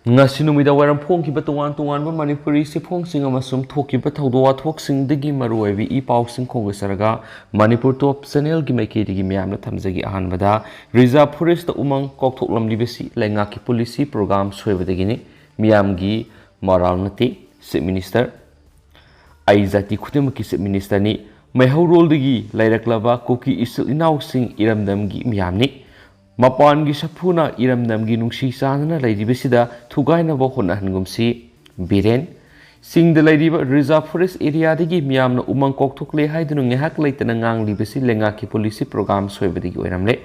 ngasi numida waram phongkiba tongan tongan ba manipuri se phongsing amasum thokiba thawdo wathoksing digi maruibi I pausing khongasaraga manipur top channel gi maikedi gi miyamna thamjagi ahanbada reserve forest ta umang kokthoklamli besi lenga ki policy program soibadagi ni miyam gi moral nati se minister ai jati khudem ki se minister ni maheiloi digi lairaklaba koki isul inaw sing iramdam gi miyamni mapan gi sapuna iramdam gi nungsi sanana lairibesida thugaina ba hona hangumsi biren sing de lairiba reserve forest area digi miyamna umang kokthokle haidunu ngehak leitana ngangli besi lenga ki policy program soibadigi oiramle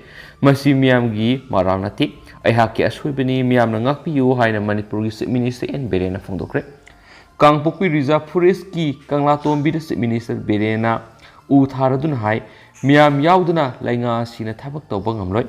masi miyam gi maranati aiha ki asoibani miyamna ngakpiyu haina manipur gi minister en berena phongdokre kangpokpi reserve forest ki kanglatombi de minister berena u tharadun hai miyam yauduna lainga sina thabak tawba ngamloi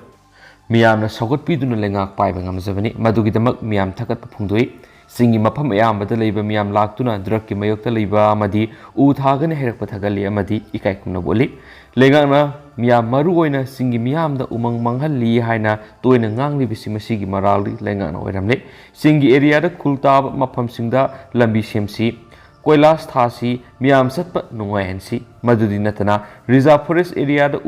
miyamna sogotpiduna lengak paiba ngamjabani madugidamak miyam thakat phungdoi singi mafam ayambada leiba miyam laktuna drug ki mayokta leiba amadi u thagane herak pathagali amadi ikai kumna boli lengakna miyam maru oina singi miyamda umang manghalli haina toina ngangli bisi masigi marali lengakna oiramle singi area da khulta mafam singda lambi semsi koilas thasi miyam satpa nungayansi madudi natana reserve forest area da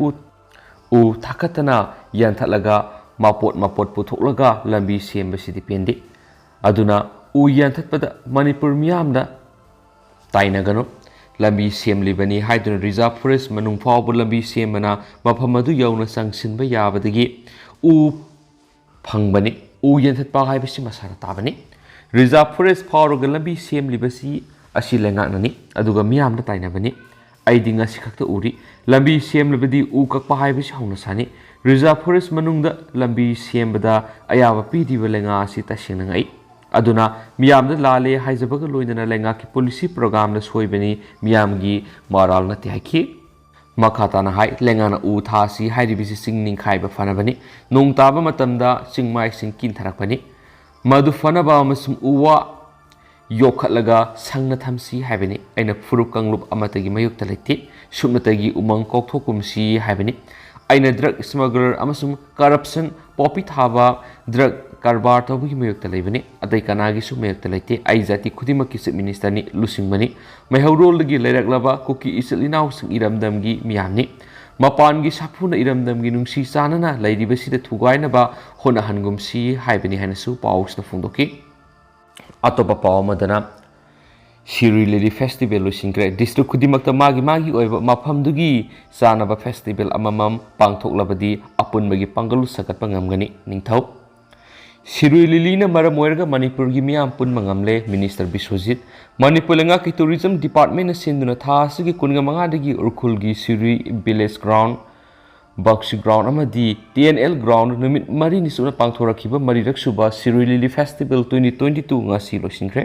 u thakatana yanthatlaga mapot putholaga lambi sembasi dipendi aduna u yanthatpada manipur miyamda tainagano lambi semlibani haiduna reserve forest manung fawbu lambi sembana mafam adu yauna sangsinba yabadagi u phangbani u yanthatpa haibasi masara tabani reserve forest fawroga lambi semlibasi asi lengaknani aduga miyamda tainabani aidi ngasi khakta uri lambi semlabadi u kakpa haibasi hauna sani reserve forest manungda lambi sembada ayaba pidiba lenga asi tasingna ngai aduna miyamda lale haijabaga loinana lenga ki policy program na soibani miyamgi moral na tihaki makata na hai lenga na u thasi hairibisi singning khaiba fanabani nong taba matamda singmai singkin tharakpani madu fanaba amasum uwa yokhatlaga sangna thamsi haibani aina furup kanglup amatagi mayukta letti sumnatagi umang kokthokumsi haibani aina drug smuggler amasum corruption popi thaba drug karbar tawgi mayukta leibani adai kanagi su mayukta letti ai jati khudimaki se minister ni lusingmani maheiloi lagi lairaklaba koki isilinaw sing iramdamgi miyamni mapangi sapuna iramdamgi nungsi sanana lairibasida thugaina ba hona hangumsi haibani hanasu pausna phungdoki atopa paw madana Shiri Lily Festival lusingre district kudimakta magi oiba mafamdugi sanaba festival amamam pangthoklabadi apunbagi pangalu sakatpa ngamgani ningthau Shiri Lily na maramoirga Manipur gi miyam punma ngamle Minister Biswajit Manipur lenga ki tourism department na sinduna thasigi kunga mangadagi urkhul gi Shiri village ground Bakshi ground amadi TNL ground numit mari nisuna pangthorakhiba marirak suba Shiri Lily Festival 2022 ngasi losingre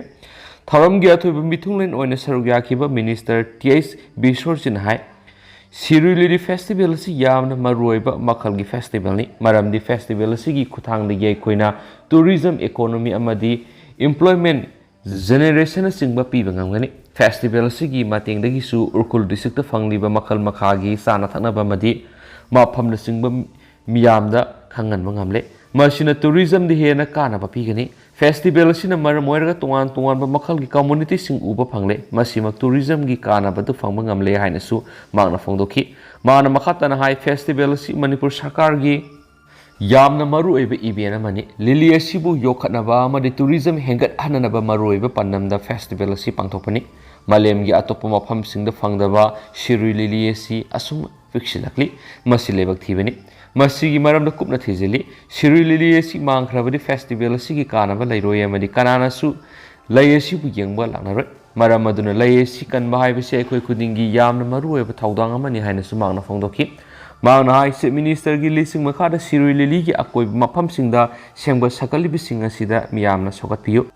Tharam gi athoiba mithunglen oina sarugya khiba minister TS Biswajit hai Shiri Lily Festival si yamna maruiba makhal gi festival ni maramdi festival si gi khuthang de yai koina tourism economy amadi employment generation singba piba ngamgani festival si gi mateng dagi su urkul district fangliba makhal makhagi sana thaknaba amadi mafamna singba miyamda khangan mangamle masina tourism di hena kana ba pigani festival sina maramoirga tongan ba makhal gi community sing uba phangle masima tourism gi kana ba du phangba ngamle haina su magna phongdoki mana makhatana hai festival si manipur sarkar gi yamna maru oiba event amani lili asibu yokhatnaba amadi tourism hengat hananaba maru oiba pannamda festival si pangthokpani malem gi atopa mafam singda phangdaba Shiri Lily asi asum fiksilakli masi lebak thibani masigi maramda kupna thijeli Shiri Lily asi mangkhrabadi festival asigi kanaba lairoi amadi kanana su layasi bu yengba lanaroi maram aduna layasi kanba haibasi aikoi khudingi yamna maru oiba thaudang amani haina su mangna phongdoki mangna hai se minister gi lising makhada Shiri Lily gi akoi mafam singda sengba sakalibi sing asida miyamna sogatpiyu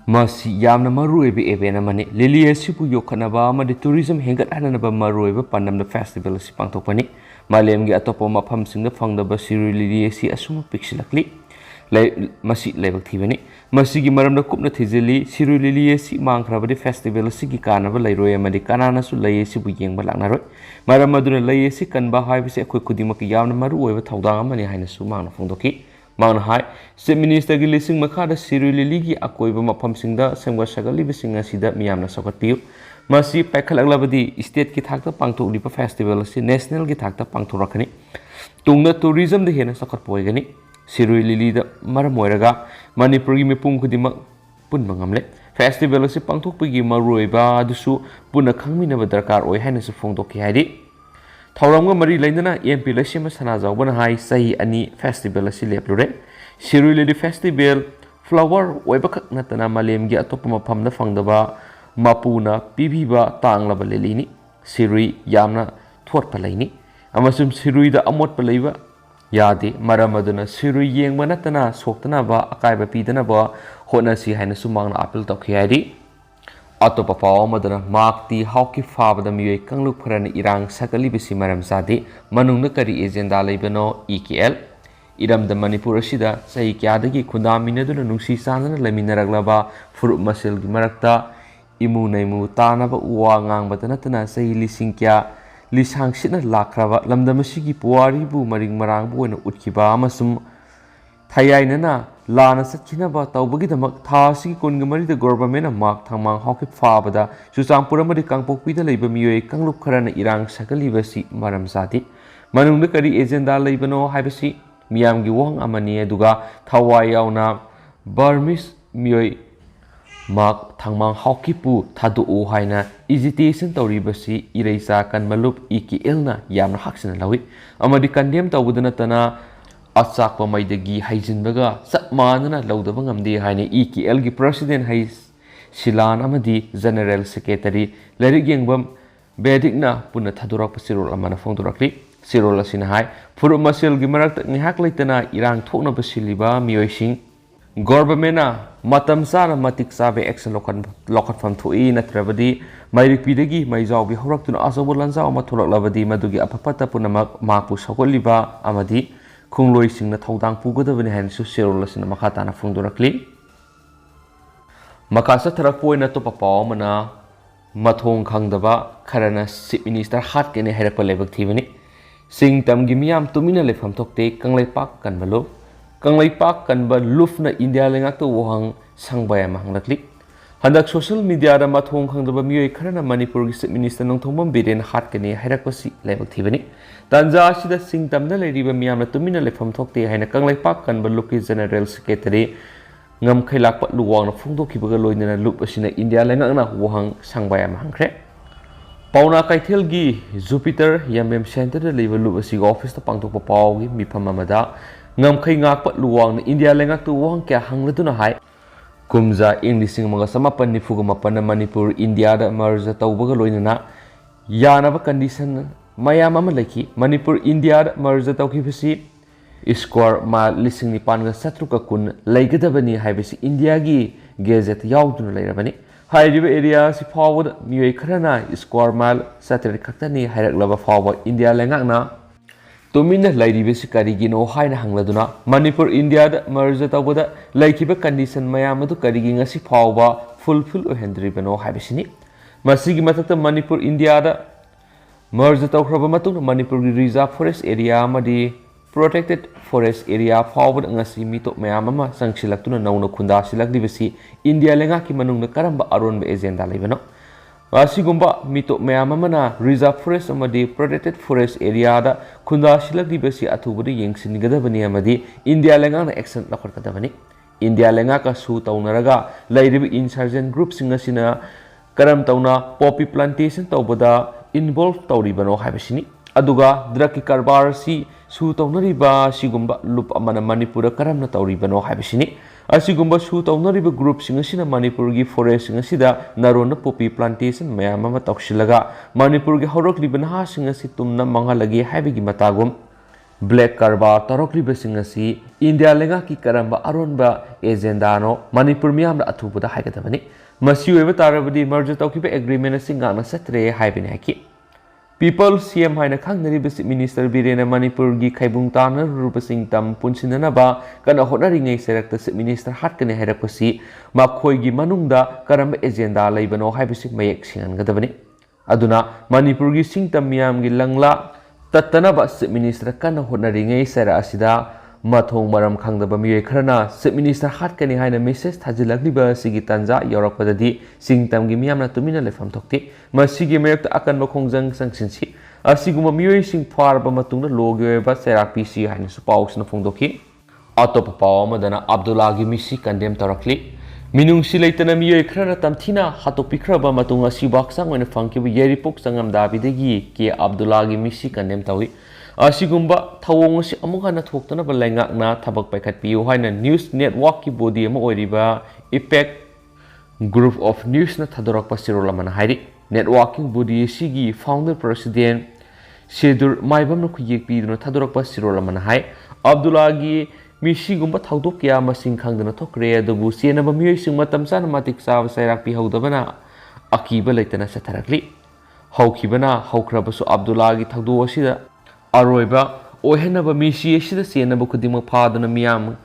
masi yamna maruiba event amani lili asibu yokhanaba amadi tourism hengat hananaba maruiba pannamda festival si pangthokpani malemgi atopa mafam singda phangdaba Shiri Lily asi asuma pixilakli masi lebak thibani masigi maramda kupna thijeli Shiri Lily asi mangkhrabadi festival si gi kanaba lairoi amadi kanana su lai asibu yengba laknaroi maram aduna lai asi kanba haibisi akoi kudimaki yamna maruiba thaudang amani haina su mangna phongdoki Mang hai Chief Minister gi lising makhada Sirui Lili gi akoiba mafamsingda semga sagalibasing asida miyamna sokatpiu masi paikhalak state ki thakta pangthokliba festival asi national gi thakta pangthorakani tungna tourism de hena sokatpoigani Sirui Lili da maramoiraga Manipur gi mipum khudima punma ngamle festival asi pangthokpigi maroiba dusu puna khangminaba darkar oi haina su phongdokki haidi Thauramga mari lainana MP Lasima Sanajawbana hai sahi ani festival asi leplure Sirui Lili festival flower oibakak natana malemgi atopa maphamda phangdaba mapuna pibiba tanglaba lelini Sirui yamna thotpa laini amasum Sirui da amotpa leiba yadi maramaduna Sirui yengba natana soktana ba akaiba pidana ba honasi haina sumangna appeal tokhi haidi Atopa pawa madana makti hauki fabada miyoi kangluk pharana irang sakali bisi maram sadi manungna kari agenda laibano EKL Idam da Manipur asida sahi kyadagi khundaminaduna nungsi sanana laminaraglaba furup masil gi marakta imu naimu tanaba uwa ngangbata natana sahi lising kya lisang sitna lakraba lamdamasigi puwaribu maring marangbu oina utkiba amasum Thayainana lana satkinaba tawbagidamak thasigi kungamari government mak thangmang hawkip fabada chuchangpur amadi kangpokpida leiba miyoi kangluk kharana irang sakalibasi maram sati manungda kari agenda leibano haibasi miyamgi wang amani aduga thawai yauna Burmese miyoi mak thangmang hawkipu thadu haina hesitation tawribasi ireisa kanmalup EKL na yamna haksina lawi amadi kandem tawbudana tana Achakpa maidagi haijinbaga sapmanana laudaba ngamde haina EKL gi president hai Silan amadi general secretary Larik yengbam bedikna puna thadurakpa sirol amana phongdurakli sirol asina hai furup masil gi marakta ngihak leitana irang thokna basiliba miyoising government na matam sana matik sabe action lokat fam thoi natrabadi mairikpidagi maijawbi horaktuna asabu lanjaw ma tholaklabadi madugi apapata punamak mapu sokoliba amadi Kungloi singna thaudang pugadabani hain su sirol asina makhatana phongdurakli makasa tharakpoina to papaw mana mathong khangdaba kharana chief minister hat kene herakpa lebak thibani singtam gi miyam tumina lefam thokte kanglaipak kanba lufna India lengak to wohang sangbaya mahangrakli handak social media da mathong khangdaba miyoi kharana Manipur gi chief minister nongthongbam biren hat kene herakpasi lebak thibani Tanja sida singtamna leiriba miyamna tumina lefam thokte haina kanglaipak kanba luki general secretary ngamkhailakpa luwangna phongdokhibaga loinana lup asina India lengakna wohang sangbaya mahangkre Pauna kaithel gi Jupiter Yamem Center da leiba lup asiga office ta pangthokpa pawgi mifam amada ngamkhai ngakpa luwangna India lengak tu wohang kya hangladuna hai kumja Englishing mga samapan ni fuga mapana Manipur India da merge tawbaga loinana yanaba condition mayam ama laki Manipur India da merge tawkhibasi square ma lising ni panga satruka kun laigadabani haibasi India gi gazette yauduna lairabani hairiba area si forward miyoi kharana square mile satri khaktani hairak forward India lengakna tumina lairibasi karigino haina hangladuna Manipur India da merge tawbada laikiba condition mayam adu karigi ngasi forward fulfill ohendribano haibasini masigi matakta Manipur India da merge tawkhraba matungna Manipur reserve forest area amadi protected forest area forward ngasi mitok mayam ama sangsilaktuna nauna khunda silaklibasi India lengaki manungna karamba aronba agenda laibano asigumba mitok mayam amana reserve forest amadi protected forest area da khunda silaklibasi athubadi yengsingadabani amadi India lengana action lakhorkadabani India lengaka su taunaraga lairibi insurgent group singasina karam tauna poppy plantation tawbada involved tawribano haibasini aduga drug karbar si su taunariba sigumba lup amana Manipur karamna tawribano haibasini asigumba su taunariba group singasina Manipur gi forest singasida narona poppy plantation mayam ama tawsilaga Manipur gi horoklibana ha singasi tumna mangalagi haibigi matagum black karbar tarokliba singasi India lenga ki karamba aronba agenda no Manipur miyamna athubuda haigadabani masi weba tarabadi merge tawkiba agreement singana satre haibini haki People CM haina Khangdari Basic Minister Birena Manipur gi khaibung tana rupasing tam punsinana ba kana honari ngai serakta Chief Minister hat kane hairapasi makhoi gi manungda karamba agenda laibano haibasi mayek singan gadabani aduna Manipur gi singtam miyam gi langla tattana ba Chief Minister kana honari ngai sera asida Mathong maram khangdaba miyoi kharana Chief Minister hatkani haina message thajilakliba sigi tanja yorakpadadi singtamgi miyamna tumina lefam thokti masigi mayakta akanba khongjang sangsinsi asiguma miyoi sing pharba matungna logi ba serak pc haina su pausna phongdoki atop paw madana Abdullah gi misi condemn tarakli minung silaitana miyoi kharana tamthina hatopikraba matunga sibak sang oina fangkibu yeripok sangam dabidegi ke Abdullah gi misi condemn tawi asigumba thawong si amukana thoktana balanga na thabak paikhat piu haina news network ki body ama oiriba impact group of news na thadorak pasirol amana hairi networking body sigi founder president sedur maibam na khuyek pi na thadorak pasirol amana hai Abdullah gi misi gumba thawdok kya masing khangdana thokre adubu senaba miyoi sing matam sana matik saw sairak pi haudabana akiba leitana satharakli haukibana haukrabasu Abdullah gi thawdo asida Aroiba ohenaba misi asida senaba khudimak phaduna miyam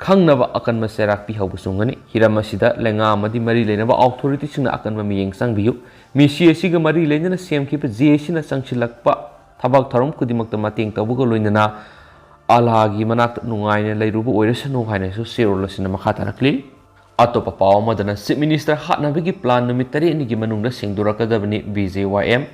khangnaba akanma serak pi hawbusungani hirama sida lenga amadi mari leinaba authority singna akanma miyeng sangbiyu misi asiga mari leinana semkipa jesina sangchilakpa thabak tharom khudimakta mateng tabuga loinana alagi manak nungaina leirubu oirasanu haina su serolasina makhatarакли atopa paw madana Chief Minister hatnabigi plan numit tari ni gi manungna singdurakadabani BJYM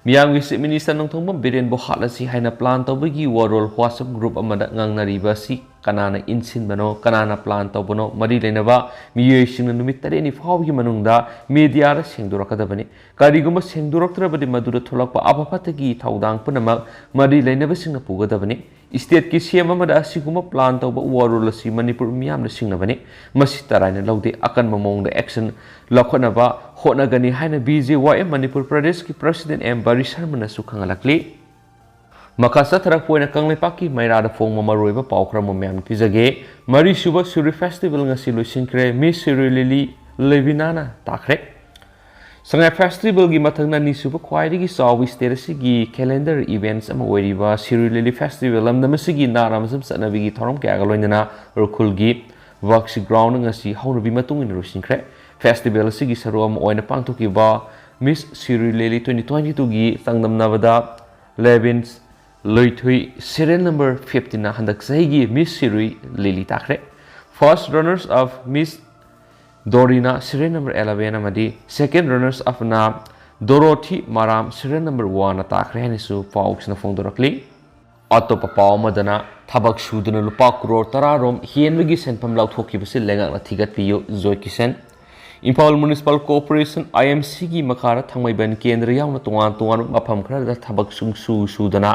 Miyamgi Chief Minister nongthongba Biren bo hatlasi haina plan tawbagi warol WhatsApp group amada ngangnariba si kanana insinbano kanana plan tawbano mari leinaba miyoi singna numit tare ni fawgi manungda media ra sengdurakadabani kariguma sengduraktrabadi madura tholakpa abafatagi thawdang punamak mari leinaba singna pugadabani state ki CM amada asiguma plan tawba warol asi Manipur miyamna singnabani masi taraina laude akan mamongda action lakhanaba hotnagani haina BJYM Manipur Pradesh ki President M Bari Sharma na sukhangalakli Makasa tarak poina kanglipaki mairada fong mamaroiba paukra mamyam pizage Mari Suba Suri Festival ngasi loisinkre Miss Suri Lily Levinana takre Sangai festival gi mathangna ni suba khwaidigi sawi state gi calendar events ama oiriba Suri Lily Festival amdamasigi naramsam sanabigi thorom kya galoinana rukhulgi Vaksi ground ngasi haunabi matungin rosinkre Festival sigi sarom oina pangthokiba Miss Suri Lily 2022 gi tangdamnabada Levins Loithui serial number 15 na handak sahigi Miss Siri Lily takre first runners of Miss Dorina serial number 11 amadi second runners of na Dorothy Maram serial number 1 na takre hanisu paux na phongdorakli atopa paw madana thabak suduna lupa crore tararom hienwigi senpam lauthokibasi lengak na thigat piyo Joy Kisan Impal Municipal Corporation IMC gi makara thangmaiban kendra yauna tungan mafam khara thabak sudana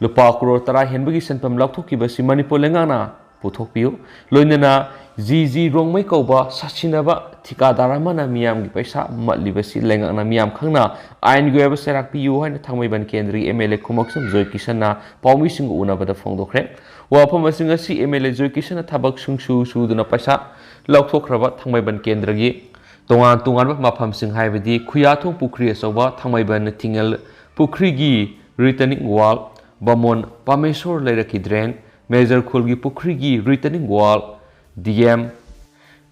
Lupa crore tara henbagi senpam lauthokibasi Manipur lengana puthokpiyo loinana GG rongmai kauba sasinaba thikadara mana miyam gi paisa matlibasi lengana miyam khangna ain goyaba serak piyo haina thangmaiban kendri MLA kumaksam Joy Kisan na pawmi sing unabada phongdokre wafam asinga si MLA Joy Kisan na thabak suduna paisa lauthokraba thangmaiban kendragi tungan mafam sing haibadi khuyathong pukri asoba thangmaiban tingal pukri gi returning wall Bamon Pamesor Leraki Drain, Major Kulgi Pukrigi Returning Wall, DM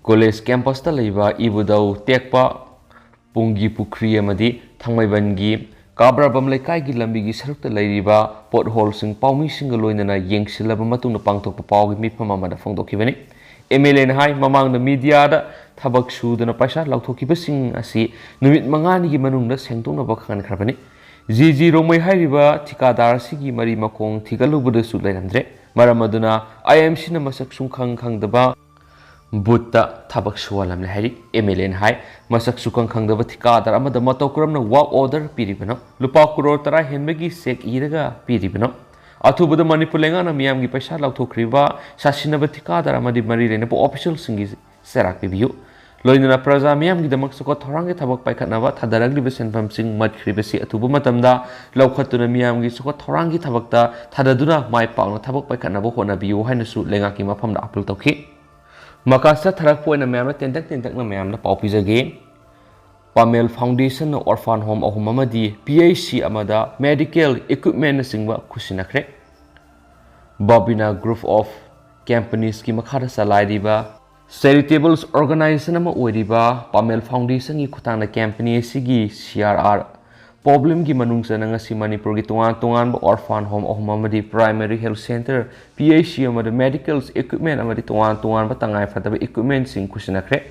College Campus Talaiba, Ibudau Tekpa, Pungi Pukri Amadi, Thangmaibangi, Kabra Bamlekai Lambigi Sarukta Lariba, Pothole Sing Paumi Singaloina, Yang Silabamatung Pangto Pau, Mipamamada Fongdokivani, MLN High, Mamang the Media, Tabak Sud and a Pasha, Lautokibasing Asi, Numit Mangani Manunda, Sangtuna Bakan Krabani. GG Romai Hariba, Tikadar Sigi Mari Makong, Tigalubuda Sudlandre, Maramaduna, IMC Namasak Sukang Kangdaba, Buddha Tabak Swalam Lahari, MLN High, Masak Sukang Kangdaba Tikadar Amada Matokram, walk order Piribano, Lupakuro Tara Henbegi Sek Iraga Piribano, Atubuda Manipulangana Miamgi Pasha Lautokriba, Sashinaba Tikadar Amadi Mari Renapo official singis Serak Bibu. Loinana praja miyam gidamak soko thorangi thabak paikhatnaba thadaragli besen pamsing matkribasi atubu matamda laukhatuna miyam gi soko thorangi thabakta thadaduna mai pauna thabak paikhatnaba honabiu hainasu lengaki mafamda apul tawki makasa tharak poina miyamna tentak na miyamna paupijage Pamel Foundation na Orphan Home ahum amadi PAC amada medical equipment na singba khusinakre Babina Group of Companies ki makhara salairiba Charitable Organization ama oiriba Pamel Foundation ki khutangna company sigi CRR Problem gi manung sa nga si Manipur gi tungan ba orphan home ahum amadi primary health center PHC amadi medical equipment amadi tungan ba tangai fataba equipment sing kusinakre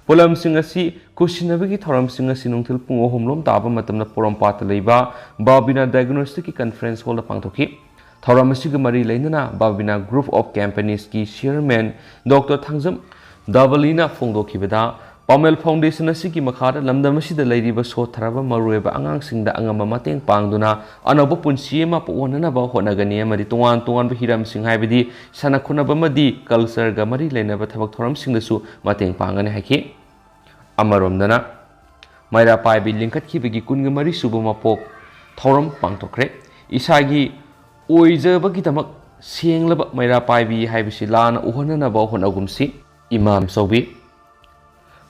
polam sing asi kusinabagi thoram sing asi nungthil pung ahum lom taba matamna porampata leiba Babina diagnostic conference hall da pangthoki thoram asi gi mari leinana Babina group of companies ki chairman Dr. Thangjam Davalina phongdokhibada Pamel Foundation asiki makhada lamdam asida leiriba so tharaba marueba angang singda angama mateng pangduna anaba punsi ma ponana ba honagani amadi tungan ba hiram sing haibidi sana khunaba madi culture ga mari leinaba thabak thoram singdasu mateng pangani haki amaromdana maira pai bi lingkat khibigi kunga mari suba mapok thoram pangtokre isagi oijaba gidamak senglaba maira pai bi haibisi lana uhonana ba honagumsi imam sobi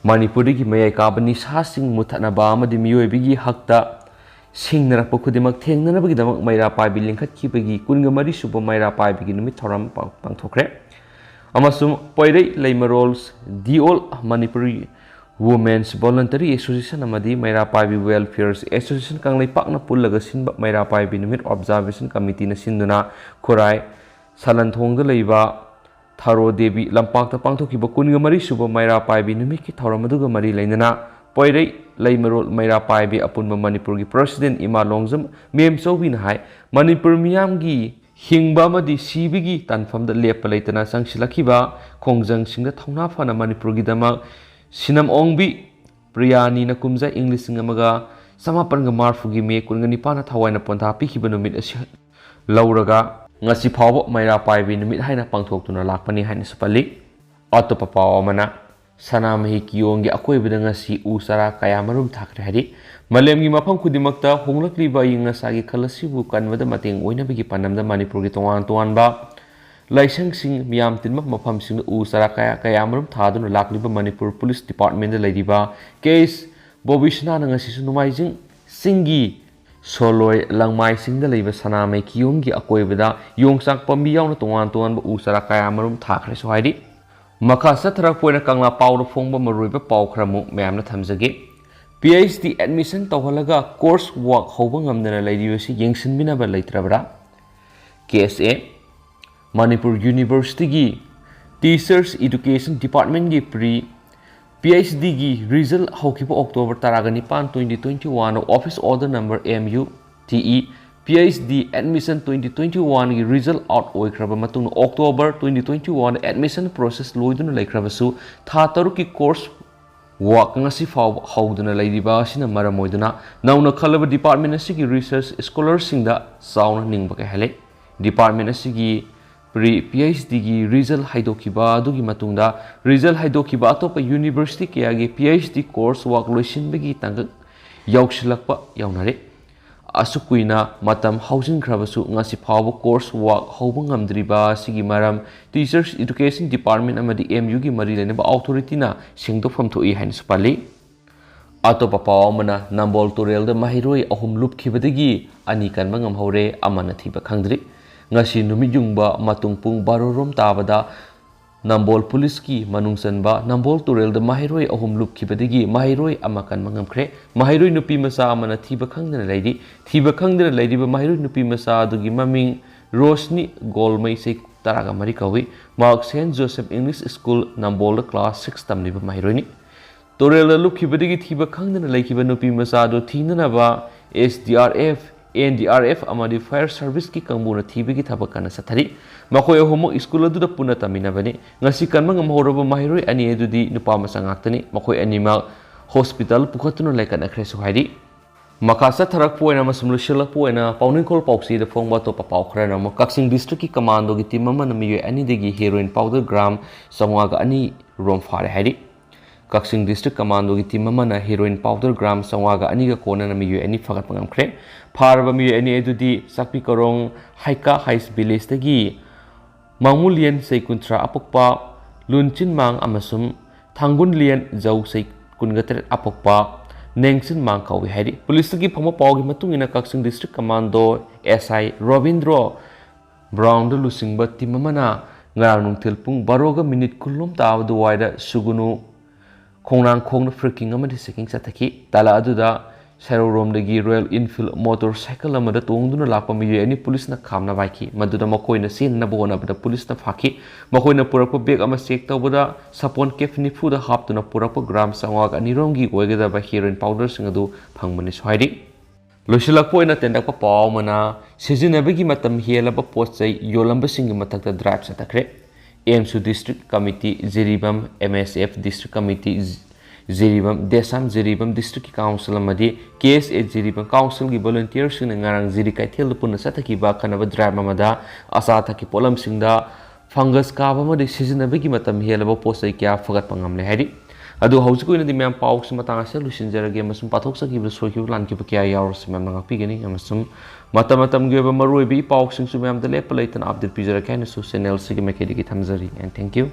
Manipur ki mayai kabani sasing muthanaba amadi miyoibigi hakta singnarakpa khudimak thengnanabagi damak maira paibi lingkhat khibagi kunga mari suba maira paibigi numit thoram pangthokre amasum poirei leimarols diol Manipuri Women's Voluntary Association amadi maira paibi Welfare Association kanglei pakna pullaga sinba maira paibi numit observation committee na sinduna khorai salanthongda leiba Tharo Devi Lampak Pangthokiba kunga mari suba maira paibi numiki thoramaduga mari leinana poirei leimarol maira paibi apunba Manipur gi president Ima Longjam mem chobin hai Manipur miyam gi hingba amadi sibigi tanfamda lepa leitana sangsilakhiba khongjang singda thongna phana Manipur gi dama sinam ongbi priyani na kumja English ngamaga samapan ga marfugi me kunga nipana thawaina pontha pikhiba numit asi lauraga ngasi phaw maira paibi numit haina pangthokuna lakpani haina supali atopa paw mana sanamahi kiyongi akoibida ngasi usara kaya marum thakre hari malemgi mafam khudimakta honglakliba yingasagi khalasibu kanwada mateng oinabigi panamda Manipur gi tongan ba laisang sing miyam tinmak mafam sing usara kaya marum thaduna lakliba Manipur Police Department da laidiba case bobishna ngasi sunumaijing singi Soloi langmai singda leiba sanamai kiyomgi akoibada yongsak pambi yauna tongan ba usara kaya marum thakre so haidi makha sathrak poina kangla pawro phongba maruiba paw khramu mayamna thamjage PhD admission tawhalaga course work hoba ngamdana leiribasi yengsinbinaba leitrabra KSA Manipur University gi Teachers Education Department gi pre PhD gi result haukiba October 2021 office order number MU-TE PhD admission 2021 gi result out oikraba matung October 2021 admission process loiduna laikrabasu tha taruki course work ngasi faw hauduna lairiba sina maramoiduna nauna khalaba department asigi research scholars singda sauna ningba ka hele department asigi pre PhD gi result haidokiba adugi matungda result haidokiba atopa university kya gi PhD course work loisinbegi tang yauksilakpa yaunare asukuina matam housing khrabasu ngasi phaw course work hoba ngamdriba sigi maram teachers education department amadi MU gi mari leneba authority na singdofam thoi hain supali atopa pawmana Nambol Turel da maheiloi ahum lupkhibadagi ani kanba Ngamhaore amana Thiba Khangdari ngasi numijungba matungpung barorom tabada Nambol police ki manungsanba Nambol Turel da maheiloi ahum lupkhibadagi maheiloi amakan mangamkhre maheiloi nupi masa amana Thiba Khangdana leidi Thiba Khangdana leidiba maheiloi nupi masa adugi maming Rosni Golmai sei taraga mari kawi Mark St Joseph English School Nambol da class 6 tamliba maheiloi ni Turel da lupkhibadagi Thiba Khangdana leikiba nupi masa adu thinanaba SDRF NDRF amadi fire service ki kambuna thibi ki thabakana sathari makoi homo school adu da puna tamina bani ngasi kanma Ngamhaore maheiloi ani edudi nupa masa ngaktani makoi anima hospital pukhatuna laikana khresu haidi makasa tharak poina masumlu shila poina pauningkol pauksi da phongba to papau khrana mo Kaksing district ki commando gi timama nami ani degi heroin powder gram samwa ga ani rom fare haidi Kaksing district commando gi timama na heroin powder gram samwa ga ani ga kona nami ani fagat pangam khre Farba mi ani edudi sakpi korong haika hais village tagi mangmulian seikuntra apokpa lunchin mang amasum thangun lian jau sei kungater apokpa nengsin mang kawi haidi police tagi phama pawgi matungina Kaksing district commando SI Robindro Brown do lusingba timamana ngarang nungthil pung baroga minute kulum tawdu waida sugunu khongrang khongna freaking amadi seking sathaki tala aduda Sairoromdagi Royal Enfield motorcycle amada tongduna lakpa miyoy ani police na khamna baiki maduda makoina sinna bona bada police na phaki makoina purakpa bag ama check tawbada sapon kef nifu da haptuna purakpa gram sangwag aniromgi oigada ba heroin powder singadu phangmani swaidi loisilakpo ina tendakpa paw mana sijinabagi matam helaba pochai yolamba singi matakta drive satakre AMSU district committee Jiribam MSF district committee Jiribam Desam Jiribam district council amadi KSA Jiribam council gi volunteers sing ngarang jiri kaithel punna sataki ba kanaba drive amada asa thaki polam singda fungus ka ba madi sijinabagi matam helaba pochai kya fagat pangamle hari adu hausiku ina di mem pauk matanga se lusinjarage masum pathok saki bu soki lanki ba kya yaur simam nga pigani amasum matam ge ba maroi bi pauk sing sumam de lepalaitan update pijara kaina so channel sigi makedi ki thamjari and thank you